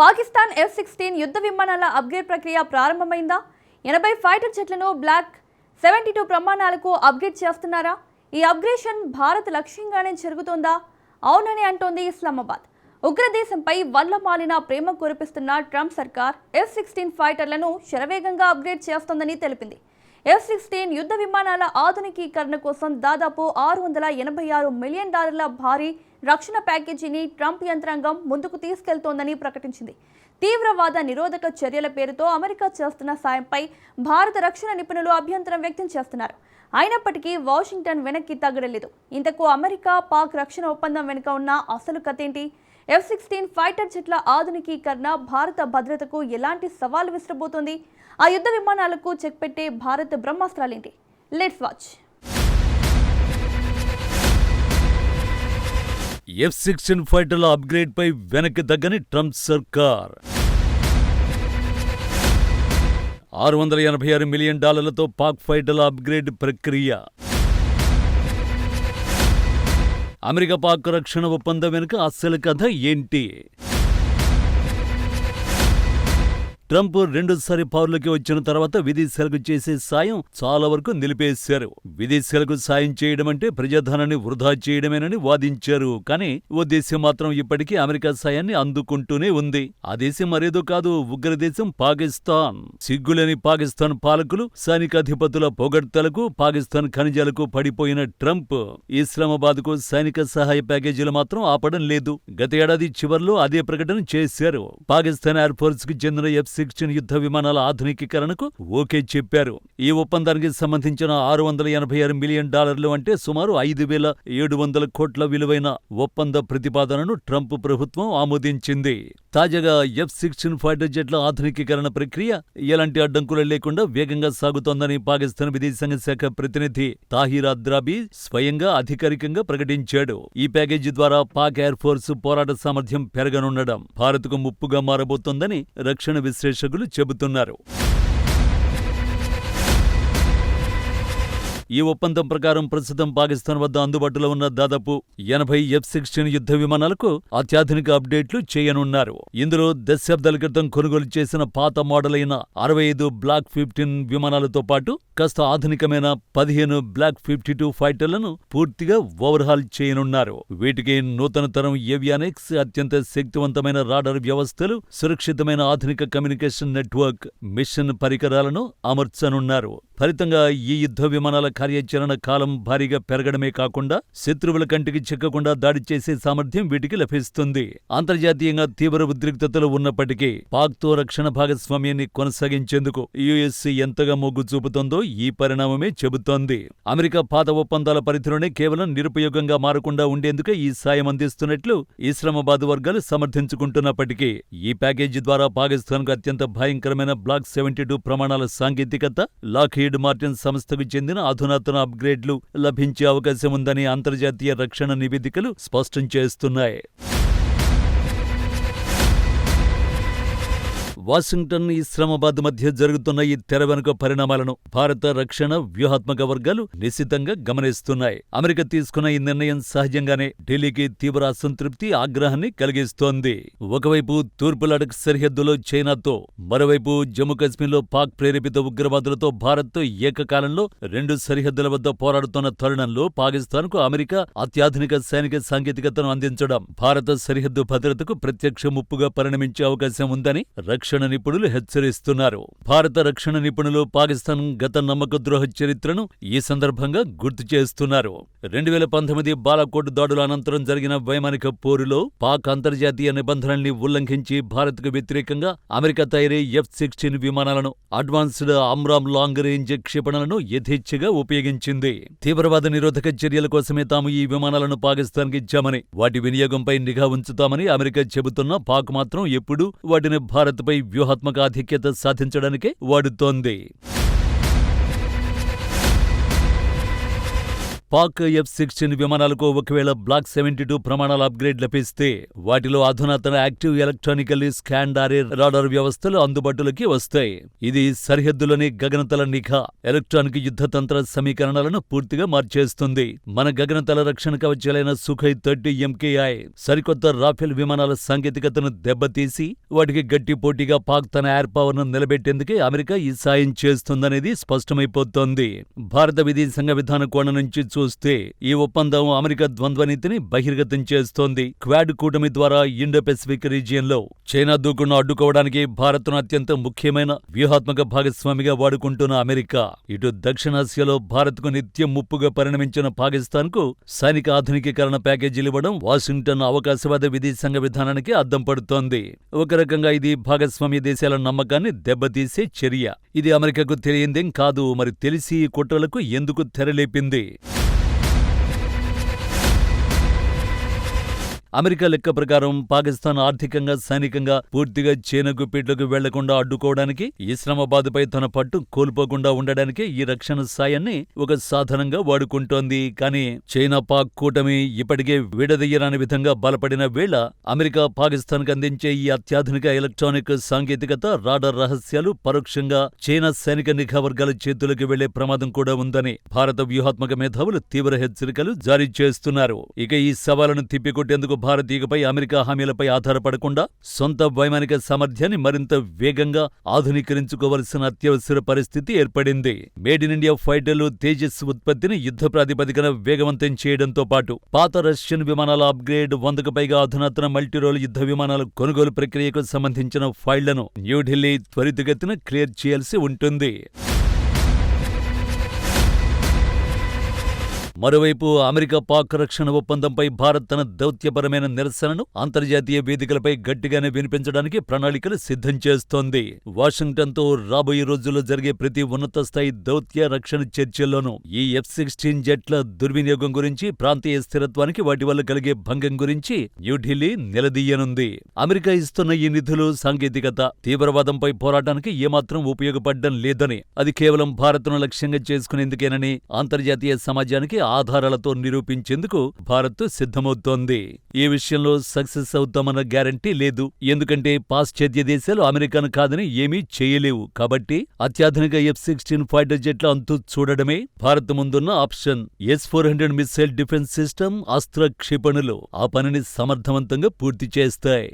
Pakistan F-16 యుద్ధ విమానాల upgrade ప్రక్రియ ప్రారంభమైందా? 80 ఫైటర్ జెట్లను బ్లాక్ 72 ప్రమాణాలకు అప్గ్రేడ్ చేస్తున్నారా? ఈ అప్గ్రేషన్ భారత్ లక్ష్యంగానే జరుగుతోందా? అవునని అంటోంది ఇస్లామాబాద్. ఉగ్రదేశంపై వల్లమాలిన ప్రేమ కురిపిస్తున్న ట్రంప్ సర్కార్ F-16 ఫైటర్లను శరవేగంగా అప్గ్రేడ్ చేస్తోందని తెలిపింది. F-16 యుద్ధ విమానాల ఆధునికీకరణ కోసం దాదాపు $686 మిలియన్ భారీ రక్షణ ప్యాకేజీని ట్రంప్ యంత్రాంగం ముందుకు తీసుకెళ్తోందని ప్రకటించింది. తీవ్రవాద నిరోధక చర్యల పేరుతో అమెరికా చేస్తున్న సాయంపై భారత రక్షణ నిపుణులు అభ్యంతరం వ్యక్తం చేస్తున్నారు. అయినప్పటికీ వాషింగ్టన్ వెనక్కి తగ్గలేదు. ఇంతకు అమెరికా పాక్ రక్షణ ఒప్పందం వెనుక ఉన్న అసలు కథేంటి? F-16 ఫైటర్ జెట్ల ఆధునికీకరణ భారత భద్రతకు ఎలాంటి సవాలు విసిరబోతోంది? ఆ యుద్ధ విమానాలకు చెక్ పెట్టే భారత బ్రహ్మాస్త్రాలేంటి? Let's watch. F-16 ఫైటర్ల అప్గ్రేడ్ పై వెనక్కి తగ్గని ట్రంప్ సర్కార్. $686 మిలియన్ పాక్ ఫైటర్ల అప్గ్రేడ్ ప్రక్రియ. అమెరికా పాక్ రక్షణ ఒప్పందం వెనుక అసలు కథ ఏంటి? ట్రంప్ రెండోసారి పవర్లోకి వచ్చిన తర్వాత విదేశాలకు చేసే సాయం చాలా వరకు నిలిపేశారు. విదేశాలకు సాయం చేయడం అంటే ప్రజాధనాన్ని వృధా చేయడమేనని వాదించారు. కానీ ఓ దేశం మాత్రం ఇప్పటికీ అమెరికా సాయాన్ని అందుకుంటూనే ఉంది. ఆ దేశం మరేదో కాదు, ఉగ్రదేశం పాకిస్తాన్. సిగ్గులేని పాకిస్తాన్ పాలకులు, సైనికాధిపతుల పొగడ్తలకు, పాకిస్తాన్ ఖనిజాలకు పడిపోయిన ట్రంప్ ఇస్లామాబాద్ కు సైనిక సహాయ ప్యాకేజీలు మాత్రం ఆపడం లేదు. గత ఏడాది చివర్లో అదే ప్రకటన చేశారు. పాకిస్తాన్ ఎయిర్ ఫోర్స్ కి చెందిన F-16 యుద్ధ విమానాల ఆధునికీకరణకు ఓకే చెప్పారు. ఈ ఒప్పందానికి సంబంధించిన $686 మిలియన్ అంటే సుమారు 5,700 కోట్ల విలువైన ఒప్పంద ప్రతిపాదనను ట్రంప్ ప్రభుత్వం ఆమోదించింది. తాజాగా F-16 ఫైటర్ జెట్ల ఆధునికీకరణ ప్రక్రియ ఎలాంటి అడ్డంకులు లేకుండా వేగంగా సాగుతోందని పాకిస్తాన్ విదేశాంగ శాఖ ప్రతినిధి తాహిర్ అద్రాబీ స్వయంగా అధికారికంగా ప్రకటించాడు. ఈ ప్యాకేజీ ద్వారా పాక్ ఎయిర్ ఫోర్స్ పోరాట సామర్థ్యం పెరగనుండడం భారత్కు ముప్పుగా మారబోతోందని రక్షణ విశ్లేషకులు చెబుతున్నారు. ఈ ఒప్పందం ప్రకారం ప్రస్తుతం పాకిస్తాన్ వద్ద అందుబాటులో ఉన్న దాదాపు 80 F-16 యుద్ధ విమానాలకు అత్యాధునిక అప్డేట్లు చేయనున్నారు. ఇందులో దశాబ్దాల క్రితం కొనుగోలు చేసిన పాత మోడల్ అయిన 65 బ్లాక్ 15 విమానాలతో పాటు కాస్త ఆధునికమైన 15 బ్లాక్ 52 ఫైటర్లను పూర్తిగా ఓవర్హాల్ చేయనున్నారు. వీటికి నూతన తరం ఏవియానిక్స్, అత్యంత శక్తివంతమైన రాడార్ వ్యవస్థలు, సురక్షితమైన ఆధునిక కమ్యూనికేషన్ నెట్వర్క్, మిషన్ పరికరాలను అమర్చనున్నారు. ఫలితంగా ఈ యుద్ధ విమానాల కార్యాచరణ కాలం భారీగా పెరగడమే కాకుండా శత్రువుల కంటికి చిక్కకుండా దాడి చేసే సామర్థ్యం వీటికి లభిస్తుంది. అంతర్జాతీయంగా తీవ్ర ఉద్రిక్తతలు ఉన్నప్పటికీ పాక్తో రక్షణ భాగస్వామ్యాన్ని కొనసాగించేందుకు యుఎస్ ఎంతగా మొగ్గు చూపుతోందో ఈ పరిణామమే చెబుతోంది. అమెరికా పాత ఒప్పందాల పరిధిలోనే కేవలం నిరుపయోగంగా మారకుండా ఉండేందుకే ఈ సాయం అందిస్తున్నట్లు ఇస్లామాబాద్ వర్గాలు సమర్థించుకుంటున్నప్పటికీ ఈ ప్యాకేజీ ద్వారా పాకిస్తాన్కు అత్యంత భయంకరమైన బ్లాక్ 72 ప్రమాణాల సాంకేతికత, లాక్హీడ్ మార్టిన్ సంస్థకు చెందిన అధునాతన అప్గ్రేడ్లు లభించే అవకాశం ఉందని అంతర్జాతీయ రక్షణ నివేదికలు స్పష్టం చేస్తున్నాయి. వాషింగ్టన్, ఇస్లామాబాద్ మధ్య జరుగుతున్న ఈ తెర వెనుక పరిణామాలను భారత రక్షణ వ్యూహాత్మక వర్గాలు నిశితంగా గమనిస్తున్నాయి. అమెరికా తీసుకున్న ఈ నిర్ణయం సహజంగానే ఢిల్లీకి తీవ్ర అసంతృప్తి, ఆగ్రహాన్ని కలిగిస్తోంది. ఒకవైపు తూర్పు లడఖ్ సరిహద్దులో చైనాతో, మరోవైపు జమ్మూ కశ్మీర్లో పాక్ ప్రేరేపిత ఉగ్రవాదులతో భారత్తో ఏకకాలంలో 2 సరిహద్దుల వద్ద పోరాడుతున్న తరుణంలో పాకిస్తాన్కు అమెరికా అత్యాధునిక సైనిక సాంకేతికతను అందించడం భారత సరిహద్దు భద్రతకు ప్రత్యక్ష ముప్పుగా పరిణమించే అవకాశం ఉందని రక్షణ నిపుణులు హెచ్చరిస్తున్నారు. భారత రక్షణ నిపుణులు పాకిస్తాన్ గత నమ్మక ద్రోహ చరిత్రను ఈ సందర్భంగా గుర్తు చేస్తున్నారు. 2019 బాలాకోట్ దాడుల అనంతరం జరిగిన వైమానిక పోరులో పాక్ అంతర్జాతీయ నిబంధనల్ని ఉల్లంఘించి భారత్కు వ్యతిరేకంగా అమెరికా తయారీ F-16 విమానాలను, అడ్వాన్స్డ్ అమ్రామ్ లాంగ్ రేంజ్ క్షిపణులను యథేచ్ఛగా ఉపయోగించింది. తీవ్రవాద నిరోధక చర్యల కోసమే తాము ఈ విమానాలను పాకిస్తాన్కి ఇచ్చామని, వాటి వినియోగంపై నిఘా ఉంచుతామని అమెరికా చెబుతున్నా పాక్ మాత్రం ఎప్పుడూ వాటిని భారత్పై వ్యూహాత్మక ఆధిక్యత సాధించడానికే వాడుతోంది. పాక్ F-16 విమానాలకు ఒకవేళ బ్లాక్ 72 ప్రమాణాల అప్గ్రేడ్ లభిస్తే వాటిలో అధునాతన యాక్టివ్ ఎలక్ట్రానికల్లీ స్కాన్డ్ అరే రాడార్ వ్యవస్థలు అందుబాటులోకి వస్తాయి. ఇది సరిహద్దులోని గగనతల నిఘా, ఎలక్ట్రానిక్ యుద్ధతంత్ర సమీకరణాలను పూర్తిగా మార్చేస్తుంది. మన గగనతల రక్షణ కవచాలైన సుఖోయ్ 30 MKI సరికొత్త రాఫెల్ విమానాల సాంకేతికతను దెబ్బతీసి వాటికి గట్టి పోటీగా పాక్ తన ఎయిర్ పవర్ ను నిలబెట్టేందుకే అమెరికా ఈ సాయం చేస్తుందనేది స్పష్టమైపోతోంది. భారత విదేశాంగ విధాన కోణం నుంచి చూస్తే ఈ ఒప్పందం అమెరికా ద్వంద్వనీతిని బహిర్గతం చేస్తోంది. క్వాడ్ కూటమి ద్వారా ఇండో పెసిఫిక్ రీజియన్లో చైనా దూకుడును అడ్డుకోవడానికి భారత్ను అత్యంత ముఖ్యమైన వ్యూహాత్మక భాగస్వామిగా వాడుకుంటున్న అమెరికా ఇటు దక్షిణాసియాలో భారత్కు నిత్యం ముప్పుగా పరిణమించిన పాకిస్తాన్కు సైనిక ఆధునికీకరణ ప్యాకేజీలివ్వడం వాషింగ్టన్ అవకాశవాద విదేశాంగ విధానానికి అద్దం పడుతోంది. ఒక రకంగా ఇది భాగస్వామ్య దేశాల నమ్మకాన్ని దెబ్బతీసే చర్య. ఇది అమెరికాకు తెలియందేం కాదు. మరి తెలిసి ఈ కుట్రలకు ఎందుకు తెరలేపింది? అమెరికా లెక్క ప్రకారం పాకిస్తాన్ ఆర్థికంగా, సైనికంగా పూర్తిగా చైనా గుప్పిట్లకు వెళ్లకుండా అడ్డుకోవడానికి, ఇస్లామాబాద్పై తన పట్టు కోల్పోకుండా ఉండడానికి ఈ రక్షణ సాయాన్ని ఒక సాధనంగా వాడుకుంటోంది. కానీ చైనా పాక్ కూటమి ఇప్పటికే విడదీయరాని విధంగా బలపడిన వేళ అమెరికా పాకిస్తాన్కు అందించే ఈ అత్యాధునిక ఎలక్ట్రానిక్ సాంకేతికత, రాడార్ రహస్యాలు పరోక్షంగా చైనా సైనిక నిఘా వర్గాల చేతులకు వెళ్లే ప్రమాదం కూడా ఉందని భారత వ్యూహాత్మక మేధావులు తీవ్ర హెచ్చరికలు జారీ చేస్తున్నారు. ఇక ఈ సవాలును తిప్పికొట్టేందుకు భారతీయపై అమెరికా హామీలపై ఆధారపడకుండా సొంత వైమానిక సామర్థ్యాన్ని మరింత వేగంగా ఆధునీకరించుకోవలసిన అత్యవసర పరిస్థితి ఏర్పడింది. మేడ్ ఇన్ ఇండియా ఫైటర్లు, తేజస్ ఉత్పత్తిని యుద్ధ ప్రాతిపదికన వేగవంతం చేయడంతో పాటు పాత రష్యన్ విమానాల అప్గ్రేడ్, 100కు పైగా అధునాతన మల్టీరోల్ యుద్ధ విమానాల కొనుగోలు ప్రక్రియకు సంబంధించిన ఫైళ్లను న్యూఢిల్లీ త్వరితగతిన క్లియర్ చేయాల్సి ఉంటుంది. మరోవైపు అమెరికా పాక్ రక్షణ ఒప్పందంపై భారత్ తన దౌత్యపరమైన నిరసనను అంతర్జాతీయ వేదికలపై గట్టిగానే వినిపించడానికి ప్రణాళికలు సిద్ధం చేస్తోంది. వాషింగ్టన్తో రాబోయే రోజుల్లో జరిగే ప్రతి ఉన్నత స్థాయి దౌత్య రక్షణ చర్చల్లోనూ ఈ F-16 జెట్ల దుర్వినియోగం గురించి, ప్రాంతీయ స్థిరత్వానికి వాటి వల్ల కలిగే భంగం గురించి న్యూఢిల్లీ నిలదీయనుంది. అమెరికా ఇస్తున్న ఈ నిధులు, సాంకేతికత తీవ్రవాదంపై పోరాటానికి ఏమాత్రం ఉపయోగపడడం లేదని, అది కేవలం భారత్ను లక్ష్యంగా చేసుకునేందుకేనని అంతర్జాతీయ సమాజానికి ఆధారాలతో నిరూపించేందుకు భారత్ సిద్ధమవుతోంది. ఈ విషయంలో సక్సెస్ అవుతామన్న గ్యారంటీ లేదు. ఎందుకంటే పాశ్చాత్య దేశాలు అమెరికాను కాదని ఏమీ చేయలేవు. కాబట్టి అత్యాధునిక F-16 ఫైటర్ జెట్ల అంతు చూడడమే భారత్ ముందున్న option. S-400 missile defence system, అస్త్ర క్షిపణులు ఆ పనిని సమర్థవంతంగా పూర్తి చేస్తాయి.